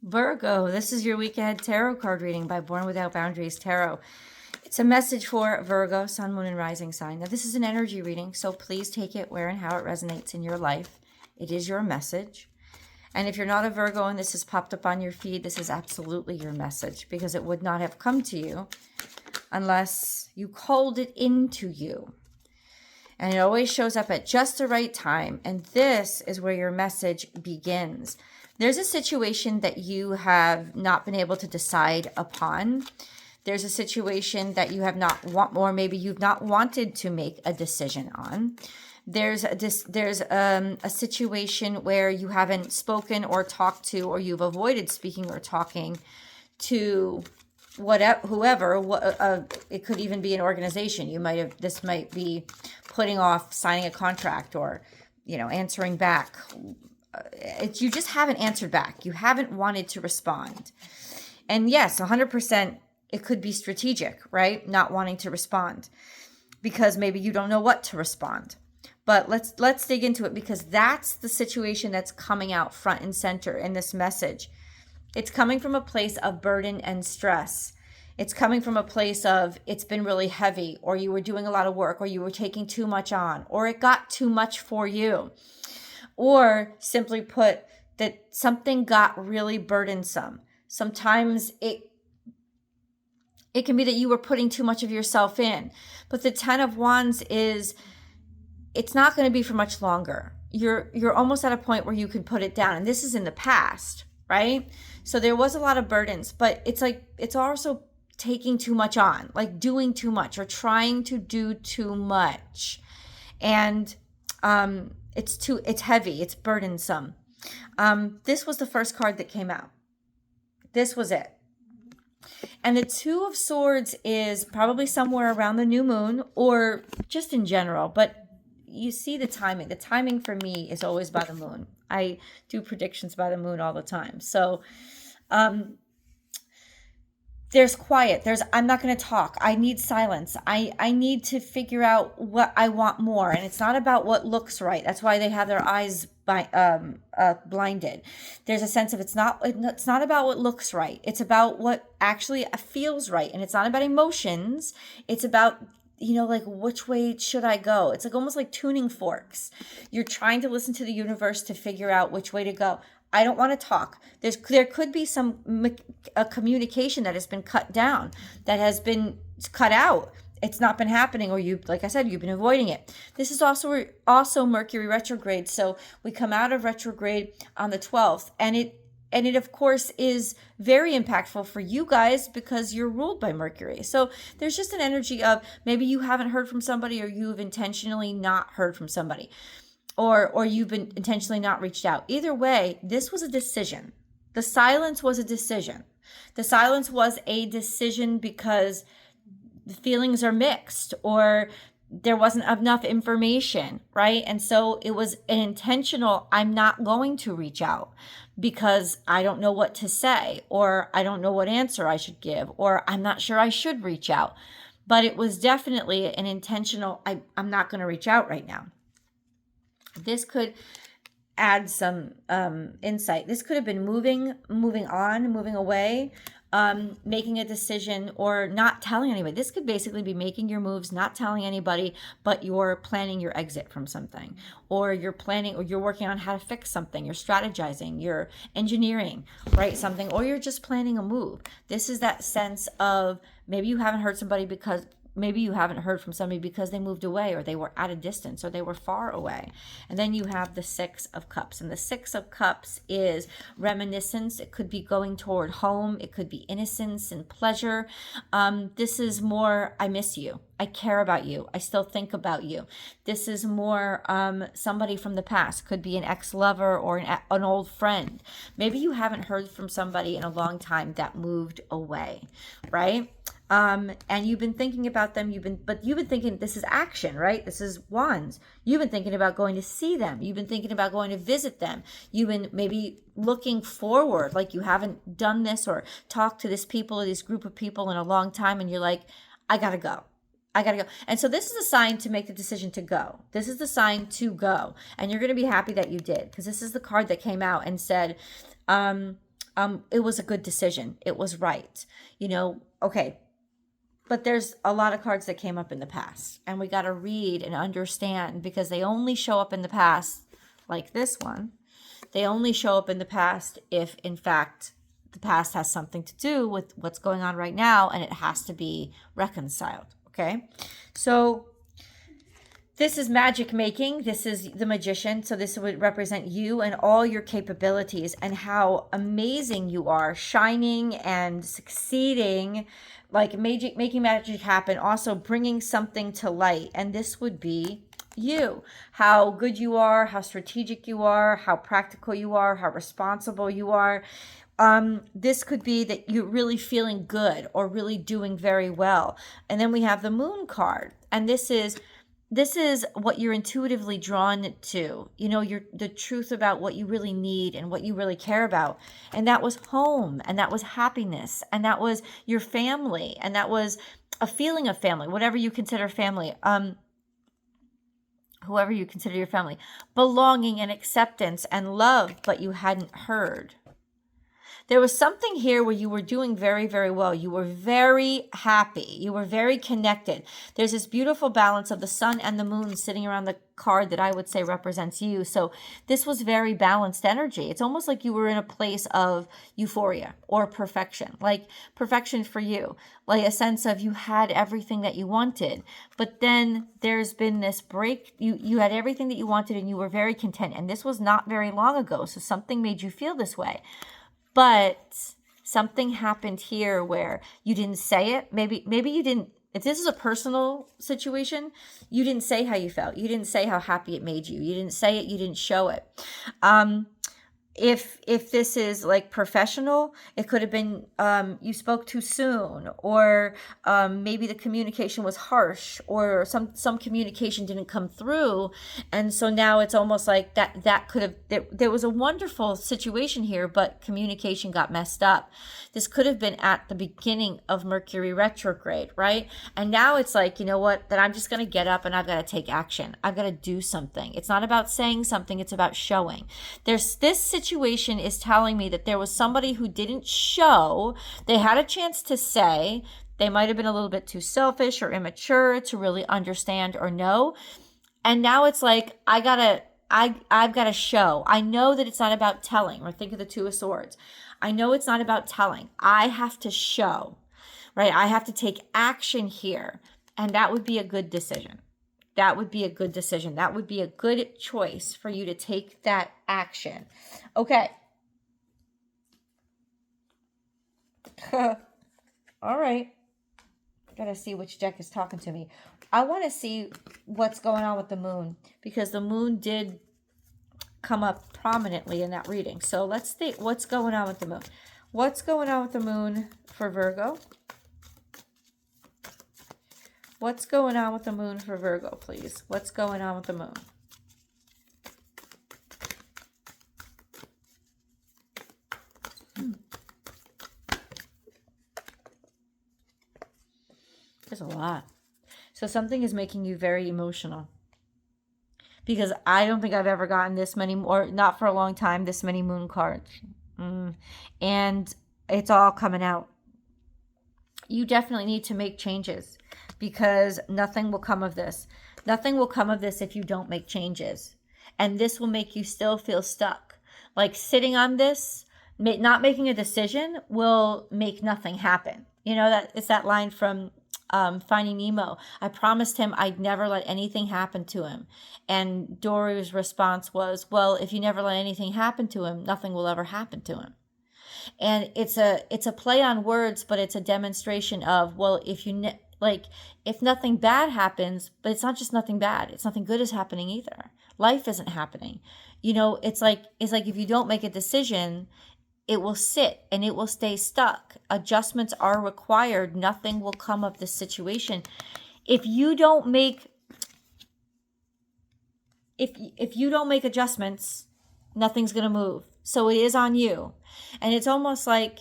Virgo, this is your week ahead tarot card reading by Born Without Boundaries Tarot. It's a message for Virgo, Sun, Moon, and Rising sign. Now, this is an energy reading, so please take it where and how it resonates in your life. It is your message. And if you're not a Virgo and this has popped up on your feed, this is absolutely your message, because it would not have come to you unless you called it into you. And it always shows up at just the right time. And this is where your message begins. There's a situation that you have not been able to decide upon. There's a situation that you have not or maybe you've not wanted to make a decision on. There's a situation where you haven't spoken or talked to, or you've avoided speaking or talking to whoever. It could even be an organization. This might be putting off signing a contract, or answering back. You just haven't answered back. You haven't wanted to respond. And yes, 100%, it could be strategic, right? Not wanting to respond because maybe you don't know what to respond. But let's dig into it, because that's the situation that's coming out front and center in this message. It's coming from a place of burden and stress. It's coming from a place of it's been really heavy, or you were doing a lot of work, or you were taking too much on, or it got too much for you. Or simply put, that something got really burdensome. Sometimes it can be that you were putting too much of yourself in. But the 10 of Wands is, it's not going to be for much longer. You're almost at a point where you can put it down. And this is in the past, right? So there was a lot of burdens, but it's also taking too much on, like doing too much or trying to do too much. And it's heavy, it's burdensome. This was the first card that came out. This was it. And the Two of Swords is probably somewhere around the new moon, or just in general, but you see the timing. The timing for me is always by the moon. I do predictions by the moon all the time. So there's quiet. I'm not going to talk. I need silence. I need to figure out what I want more. And it's not about what looks right. That's why they have their eyes blinded. There's a sense of it's not about what looks right. It's about what actually feels right. And it's not about emotions. It's about, like, which way should I go? It's like almost like tuning forks. You're trying to listen to the universe to figure out which way to go. I don't want to talk. There could be a communication that has been cut down, that has been cut out. It's not been happening, or like I said, you've been avoiding it. This is also Mercury retrograde. So we come out of retrograde on the 12th, and it of course is very impactful for you guys because you're ruled by Mercury. So there's just an energy of maybe you haven't heard from somebody, or you've intentionally not heard from somebody. Or you've been intentionally not reached out. Either way, this was a decision. The silence was a decision. The silence was a decision because the feelings are mixed, or there wasn't enough information, right? And so it was an intentional, I'm not going to reach out because I don't know what to say, or I don't know what answer I should give, or I'm not sure I should reach out. But it was definitely an intentional, I'm not going to reach out right now. This could add some insight. This could have been moving on, moving away, making a decision, or not telling anybody. This could basically be making your moves, not telling anybody, but you're planning your exit from something, or you're planning, or you're working on how to fix something. You're strategizing, you're engineering, right? Something, or you're just planning a move. This is that sense of maybe you haven't heard from somebody because they moved away, or they were at a distance, or they were far away. And then you have the Six of Cups. And the Six of Cups is reminiscence. It could be going toward home. It could be innocence and pleasure. This is more, I miss you. I care about you. I still think about you. This is more somebody from the past. Could be an ex-lover or an old friend. Maybe you haven't heard from somebody in a long time that moved away, right? And you've been thinking about them, you've been thinking, this is action, right? This is Wands. You've been thinking about going to see them. You've been thinking about going to visit them. You've been maybe looking forward, like you haven't done this or talked to this people or this group of people in a long time. And you're like, I gotta go. And so this is a sign to make the decision to go. This is the sign to go. And you're going to be happy that you did, because this is the card that came out and said, it was a good decision. It was right. Okay. But there's a lot of cards that came up in the past, and we got to read and understand, because they only show up in the past, like this one. They only show up in the past if, in fact, the past has something to do with what's going on right now, and it has to be reconciled. Okay? So this is magic making. This is the magician. So this would represent you and all your capabilities and how amazing you are, shining and succeeding, like making magic happen, also bringing something to light. And this would be you, how good you are, how strategic you are, how practical you are, how responsible you are. This could be that you're really feeling good or really doing very well. And then we have the moon card. And this is what you're intuitively drawn to, the truth about what you really need and what you really care about. And that was home, and that was happiness, and that was your family, and that was a feeling of family, whatever you consider family, whoever you consider your family, belonging and acceptance and love, but you hadn't heard. There was something here where you were doing very, very well. You were very happy. You were very connected. There's this beautiful balance of the sun and the moon sitting around the card that I would say represents you. So this was very balanced energy. It's almost like you were in a place of euphoria or perfection, like perfection for you, like a sense of you had everything that you wanted. But then there's been this break. You had everything that you wanted and you were very content. And this was not very long ago. So something made you feel this way. But something happened here where you didn't say it. Maybe you didn't. If this is a personal situation, you didn't say how you felt. You didn't say how happy it made you. You didn't say it. You didn't show it. If this is like professional, it could have been you spoke too soon, or maybe the communication was harsh, or some communication didn't come through, and so now it's almost like that could have there was a wonderful situation here, but communication got messed up. This could have been at the beginning of Mercury retrograde, right? And now it's like, you know what? That I'm just going to get up and I've got to take action. I've got to do something. It's not about saying something. It's about showing. There's this situation is telling me that there was somebody who didn't show. They had a chance to say. They might have been a little bit too selfish or immature to really understand or know. And now it's like, I've got to show. I know that it's not about telling. Or think of the Two of Swords. I know it's not about telling. I have to show, right? I have to take action here. And that would be a good decision. That would be a good decision. That would be a good choice for you to take that action. Okay. All right. Gotta see which deck is talking to me. I want to see what's going on with the moon, because the moon did come up prominently in that reading. So let's think, what's going on with the moon? What's going on with the moon for Virgo? What's going on with the moon for Virgo, please? What's going on with the moon? There's a lot. So something is making you very emotional. Because I don't think I've ever gotten this many, or not for a long time, this many moon cards. And it's all coming out. You definitely need to make changes, because nothing will come of this. Nothing will come of this if you don't make changes. And this will make you still feel stuck. Like sitting on this, not making a decision will make nothing happen. You know, that it's that line from Finding Nemo. I promised him I'd never let anything happen to him. And Dory's response was, well, if you never let anything happen to him, nothing will ever happen to him. And it's a play on words, but it's a demonstration of, well, if nothing bad happens, but it's not just nothing bad, it's nothing good is happening either. Life isn't happening. You know, it's like if you don't make a decision, it will sit and it will stay stuck. Adjustments are required. Nothing will come of this situation. If you don't make adjustments, nothing's going to move. So it is on you. And it's almost like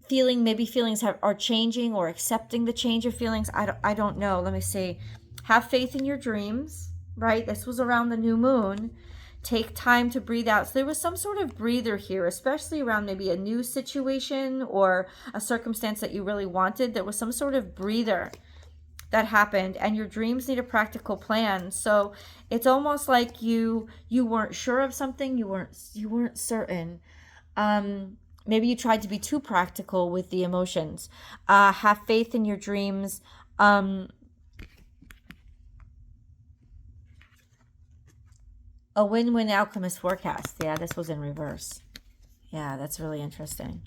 maybe feelings are changing, or accepting the change of feelings. I don't know. Let me see. Have faith in your dreams, right? This was around the new moon. Take time to breathe out. So there was some sort of breather here, especially around maybe a new situation or a circumstance that you really wanted. There was some sort of breather that happened, and your dreams need a practical plan. So it's almost like you weren't sure of something, you weren't certain. Maybe you tried to be too practical with the emotions. Have faith in your dreams. A win-win outcome is forecast. Yeah, this was in reverse. Yeah, that's really interesting.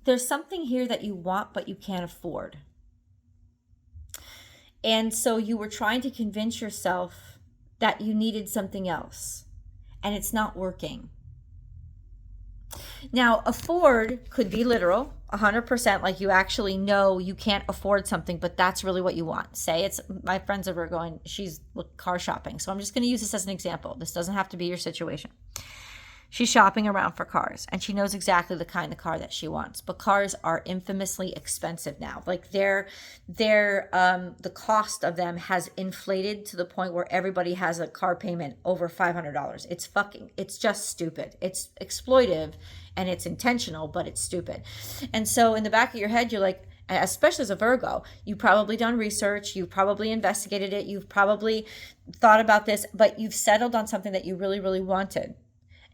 There's something here that you want, but you can't afford. And so you were trying to convince yourself that you needed something else, and it's not working. Now, afford could be literal, 100%, like you actually know you can't afford something, but that's really what you want. Say it's, my friends are Virgo and she's car shopping. So I'm just going to use this as an example. This doesn't have to be your situation. She's shopping around for cars, and she knows exactly the kind of car that she wants. But cars are infamously expensive now. Like the cost of them has inflated to the point where everybody has a car payment over $500. It's just stupid. It's exploitive and it's intentional, but it's stupid. And so in the back of your head, you're like, especially as a Virgo, you've probably done research, you've probably investigated it, you've probably thought about this, but you've settled on something that you really, really wanted.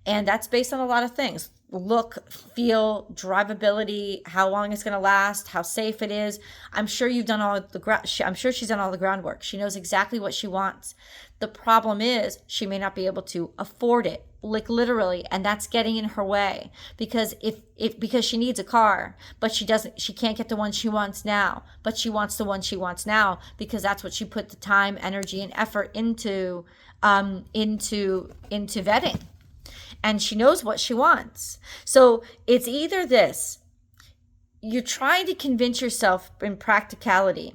And that's based on a lot of things. Look, feel, drivability, how long it's going to last, how safe it is. I'm sure you've done I'm sure she's done all the groundwork. She knows exactly what she wants. The problem is she may not be able to afford it, like literally, and that's getting in her way because because she needs a car, but she can't get the one she wants now, but she wants the one she wants now because that's what she put the time, energy, and effort into vetting. And she knows what she wants. So it's either this, you're trying to convince yourself in practicality.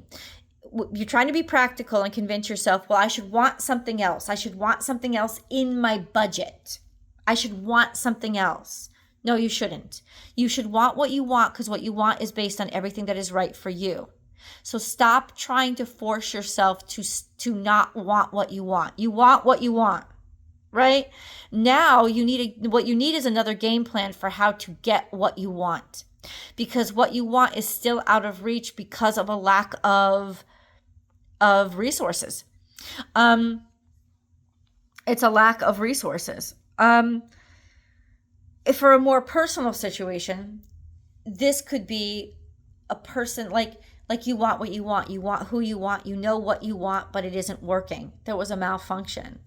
You're trying to be practical and convince yourself, well, I should want something else. I should want something else in my budget. I should want something else. No, you shouldn't. You should want what you want because what you want is based on everything that is right for you. So stop trying to force yourself to not want what you want. You want what you want. Right? Now what you need is another game plan for how to get what you want. Because what you want is still out of reach because of a lack of resources. It's a lack of resources. If for a more personal situation, this could be a person like you want what you want who you want, you know what you want, but it isn't working. There was a malfunction.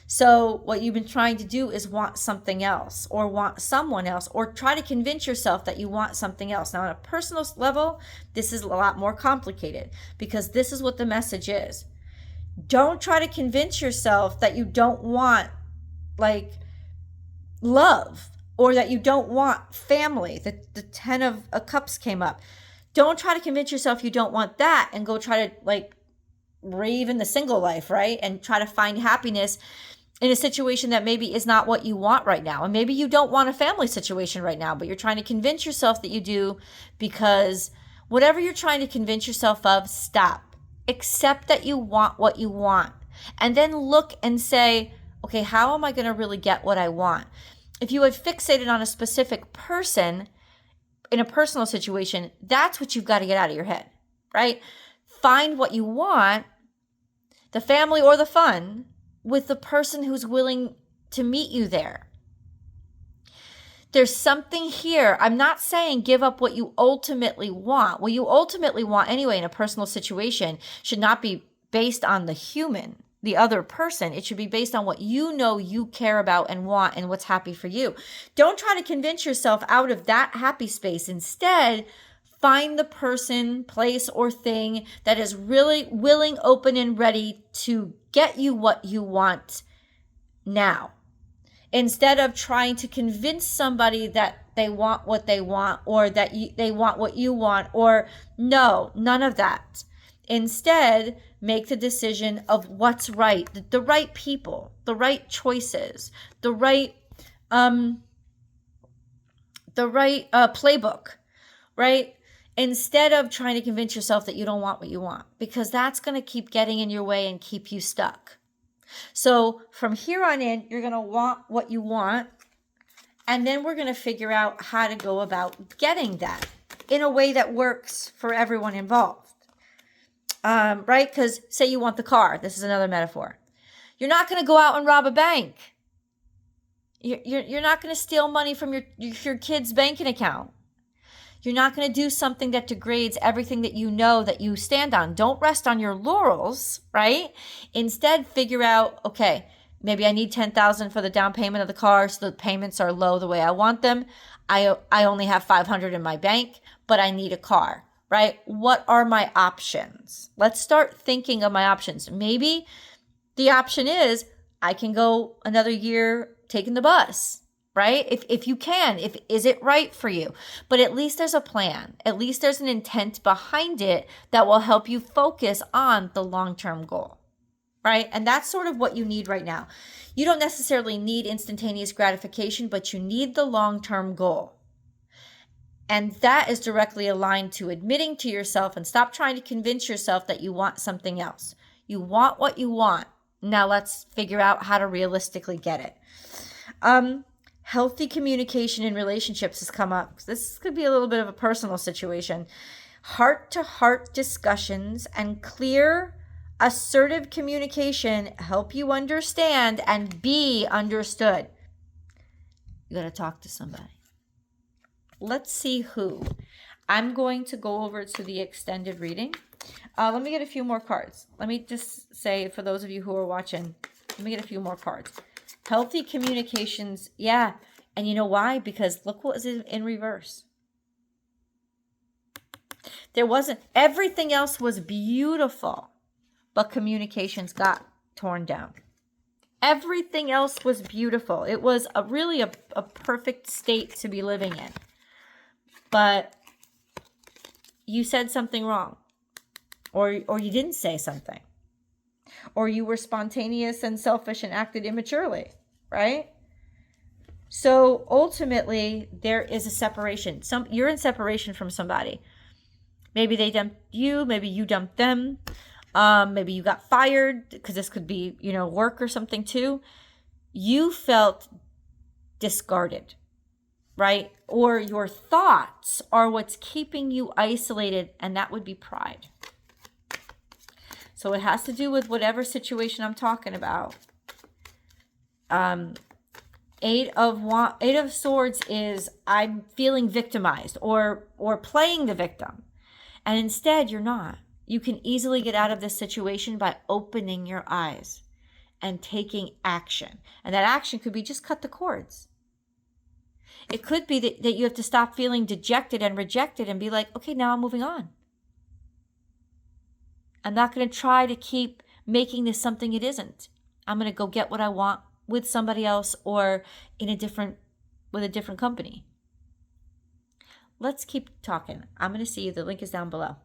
So what you've been trying to do is want something else or want someone else or try to convince yourself that you want something else. Now, on a personal level, this is a lot more complicated because this is what the message is. Don't try to convince yourself that you don't want like love or that you don't want family. The 10 of Cups came up. Don't try to convince yourself you don't want that and go try to like rave in the single life, right? And try to find happiness in a situation that maybe is not what you want right now. And maybe you don't want a family situation right now, but you're trying to convince yourself that you do because whatever you're trying to convince yourself of, stop. Accept that you want what you want. And then look and say, okay, how am I going to really get what I want? If you had fixated on a specific person in a personal situation, that's what you've got to get out of your head, right? Find what you want, the family or the fun, with the person who's willing to meet you there. There's something here. I'm not saying give up what you ultimately want. What you ultimately want anyway in a personal situation should not be based on the human, the other person. It should be based on what you know you care about and want and what's happy for you. Don't try to convince yourself out of that happy space. Instead, find the person, place, or thing that is really willing, open, and ready to get you what you want now. Instead of trying to convince somebody that they want what they want or that they want what you want, or no, none of that. Instead, make the decision of what's right, the right people, the right choices, the right playbook, right? instead of trying to convince yourself that you don't want what you want, because that's going to keep getting in your way and keep you stuck. So from here on in, you're going to want what you want, and then we're going to figure out how to go about getting that in a way that works for everyone involved. Right? Because say you want the car. This is another metaphor. You're not going to go out and rob a bank. You're not going to steal money from your kid's banking account. You're not going to do something that degrades everything that you know that you stand on. Don't rest on your laurels, right? Instead, figure out, okay, maybe I need $10,000 for the down payment of the car, so the payments are low the way I want them. I only have $500 in my bank, but I need a car, right? What are my options? Let's start thinking of my options. Maybe the option is I can go another year taking the bus, right? If you can, is it right for you? But at least there's a plan. At least there's an intent behind it that will help you focus on the long-term goal, right? And that's sort of what you need right now. You don't necessarily need instantaneous gratification, but you need the long-term goal. And that is directly aligned to admitting to yourself and stop trying to convince yourself that you want something else. You want what you want. Now let's figure out how to realistically get it. Healthy communication in relationships has come up. This could be a little bit of a personal situation. Heart-to-heart discussions and clear, assertive communication help you understand and be understood. You got to talk to somebody. Let's see who. I'm going to go over to the extended reading. Let me get a few more cards. Let me just say, for those of you who are watching, let me get a few more cards. Healthy communications, yeah. And you know why? Because look what was in reverse. There wasn't, everything else was beautiful, but communications got torn down. Everything else was beautiful. It was really a perfect state to be living in. But you said something wrong. Or you didn't say something. Or you were spontaneous and selfish and acted immaturely, right? So ultimately, there is a separation. You're in separation from somebody. Maybe they dumped you. Maybe you dumped them. Maybe you got fired, because this could be, work or something too. You felt discarded, right? Or your thoughts are what's keeping you isolated, and that would be pride. So it has to do with whatever situation I'm talking about. Eight of Swords is I'm feeling victimized or playing the victim. And instead, you're not. You can easily get out of this situation by opening your eyes and taking action. And that action could be just cut the cords. It could be that you have to stop feeling dejected and rejected and be like, okay, now I'm moving on. I'm not going to try to keep making this something it isn't. I'm going to go get what I want with somebody else or with a different company. Let's keep talking. I'm going to see you. The link is down below.